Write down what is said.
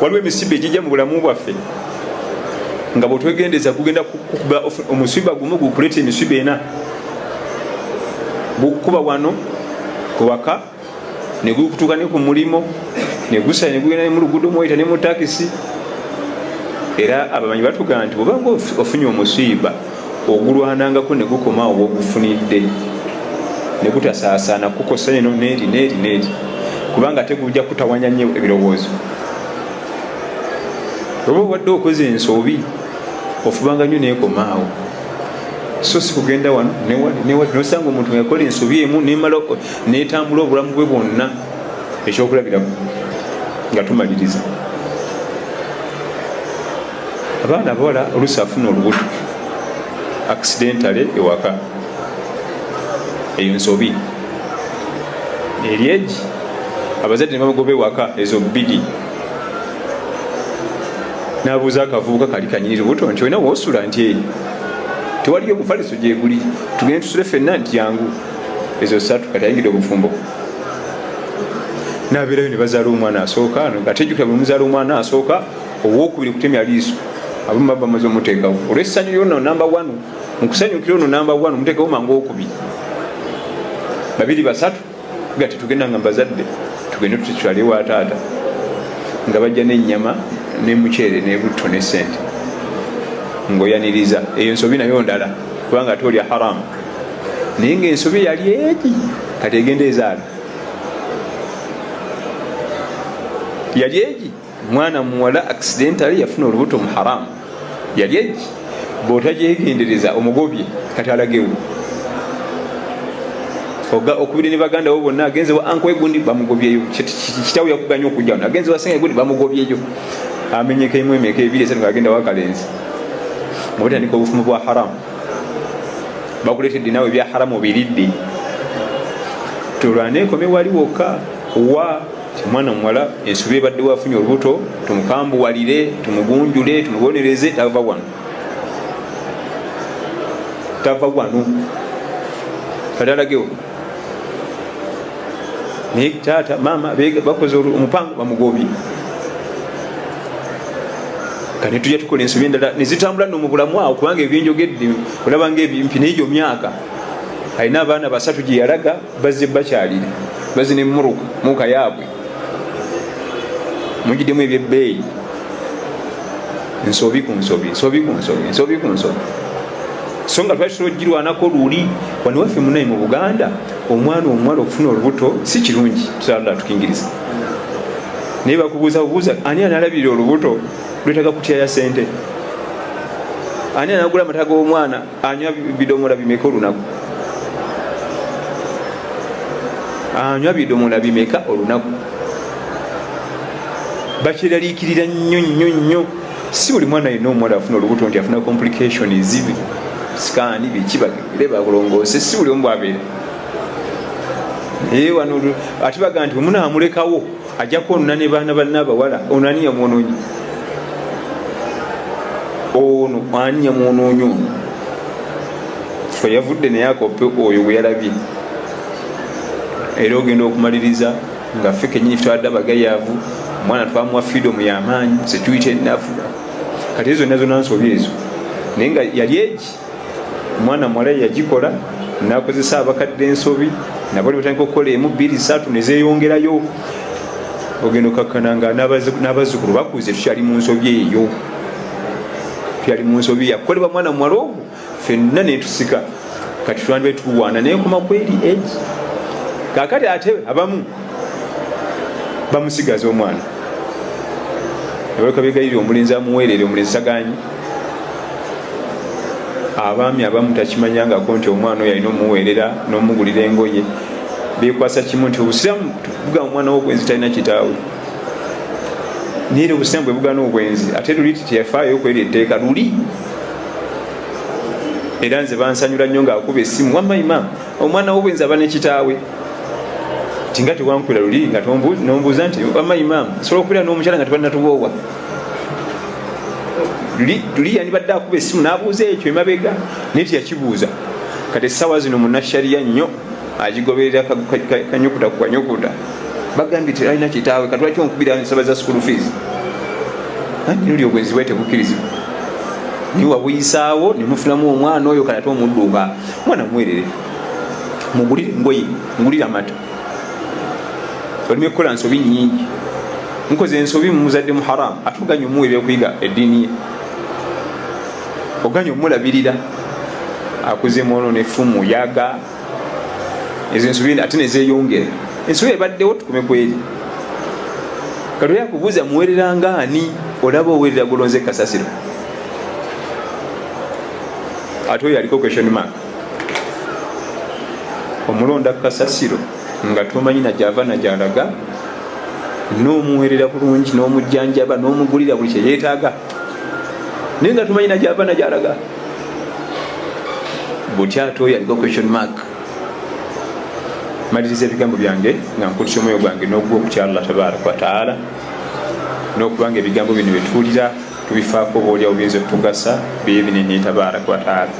waliwo emisibe ejijja mu bulamu bwaffe nga bwetwegendeza kugenda kukuba omuswiba gumu gukuleeta emisibe ena, gukukuba wano kuwaka ne gukutuuka ne ku mulimo ne gusala ne gugenda ne mu luguudo mwayita ne mu takisi. Era abamanyi batugamba nti bwobanga ofunye omuswiba ogulwanangako ne gukoma oba ogufunidde ne gutasaasaana kukosa eno neeri kubanga ate gujja kutawanya nnyo ebirowoozo. Oba obadde okoze ensobi ofubanga nnyo neekomaawo, so si kugenda wano newali nosanga omuntu yakola ensobi emu nemala netambula obulamu bwe bwonna. Ekyokulabirako nga tumaliriza, abaana abawala oluusi afuna olubuto accidentally ewaka, eyo nsobi eryeji abazadde ne bamugoba ewaka ezo bbiri. N'abuuza akavubuka kali kanyirira buto nti olina woosula nti tewaliyo omufaliso gyeguli, tugende tusule ffenna nti yangu. Ezo ssatu kati ayingidde obufumbo. N'abeerayo ne bazaala omwana asooka, atejjukira bwe muzaala omwana asooka owookubiri kutemya liiso abamu baba bamaze omuteekawo olw'essanyu lyonna namba 1 mu kusanyukira ono namba 1 muteekawo mangu okubiri babiri basatu nga tetugenda nga mbazadde tugende tutwale wa taata nga bajja n'ennyama n'emuceere n'ebutto ne ssente ng'oyaniriza. Eyo nsobi nayo ndala kubanga ate olya haramu, naye ng'ensobi yali egi kati egenda ezaala. Yali egi mwana muwala accidentally yafuna olubuto mu haramu, yali egi bw'otagyegendereza omugobye kati alagewo. Okubiri ne baganda bo bonna agenze wa anko egundi bamugobyeyo, kitawe yakuganya okujja wano agenze wa senga egundi bamugobyeyo, amenyeka emu emeka ebiri esatu ng'agenda wakalenzi. Mubutandika obufumu bwa haramu, bakuleetedde naawe ebya haramu obiridde. Tulwane ekome wali wokka wa mwana muwala ensobi ebadde wafunye olubuto tumukambuwalire, tumugunjule, tumubonereze, tava wano kati alagewo. Naye taata maama bakoze omupango bamugobye. Kati tujja tukola ensobi endala nezitambula nno mu bulamu awo, kubanga ebyenjogedde olaba ngaebimpi n'egyo myaka. Alina abaana 3 gye yalaga bazze bakyalire, bazze ne mmuruka muuka yaabwe mugiddemu ebyebbeeyi. Nsobi ku nsobi. So nga twali tulogirwanako luli wano waffe munayi mu Buganda, omwana omuwala okufuna olubuto si kirungi, tusala tukingiriza. Naye bakubuuza ani analabirira olubuto lwetaaga kutyayo ssente? Ani anagula amata g'omwana anywa bidomola bimeka olunaku? Anywa bidomola bimeka olunaku? Bakiraliikirira nnyo. Si buli mwana yenna omuwala afuna olubuto nti afuna complication zibi sikaani biki bagire bakulongoose, si buli omu bwabeera. Naye wano ate baga nti omunaamulekawo ajjako onona ne baana banna abawala, ono ani yamwonoonyi? Ono ani yamwonoonyi? Ono fe yavudde naye akope oyo bwe yalabye. Era ogenda okumaliriza nga ffe kennyini twadde abagayaavu, omwana twamuwa freedom y'amaanyi, security ennafu. Kati ezo nazo nansobi ezo, naye nga yali egi omwana muwala yagikola, nakozesa abakadde ensobi, nabo batandika okukola emu 2 3 ne zeeyongerayo. Ogenda okakkana nga n'abazzukulu bakuze tukyali mu nsobi eyo, tukyali mu nsobi yakolebwa mwana muwala ogwo ffenna netusika. Kati twandibe tuwaana naye koma kweri egi. Kaakati ate abamu bamusigaza omwana abakabegayirira omulenzi amuweerere, omulenzi taganyi. Abaami abamu takimanyangako nti omwana oyo alina omuweerera n'omugulira engoye. Beekwasa kimu nti obusiramu tuvuga omwana w'obwenzi talina kitaawe. Naye obusiramu bwe bugaana obwenzi ate luli teyafaayo okwera etteeka luli. Era nze bansanyula nnyo ng'akuba essimu, wamma Imam omwana w'obwenzi aba ne kitaawe. Tinga tewankwira luli nga nombuuza nti wamma Imam sobola okubeera n'omukyala nga tebalina tuboowa. Luli yanibadde akuba essimu n'abuuza ekyo emabega naye teyakibuuza. Kati essaawa zino munnashariya nnyo agigoberera kanyukuta ku kanyukuta. Bagambye alina kitaawe, kati lwaki onkubira ensaba za school fees? nuli obwenzi bwete bukirizibwa niwa buyisaawo nimufunamu omwana oyo kanate omudduka mwana mwerere mugulire ngoyi ngulira amata olime kukola nsobi nyingi nkoze ensobi mumuzadde mu haram atuganya omuwa ebyokuyiga eddiini ye oganya omulabirira akuze mwono nefumu yaga ezo ensobi ate nezeyongera ensobi ebaddewo tukume kweri kati yakubuuza muwerera ngaani olaba owerera golonze kasasiro ate oyo aliko question mark omulonda kasasiro nga tomanyi najava najalaga n'omuwerera bulungi n'omujjanjaba n'omugulira buli kye yeetaaga naye nga tomanyi najava najalaga butya ate oyo aliko question mark. Maliriza ebigambo byange nga nkutisa omwoyo gwange n'ogwa okutya Allah tabaraka wa taala n'okubanga ebigambo bino bye tuwulira tubifaako obaolyawo biyinza okutugasa biibinini tabaraka wa taala.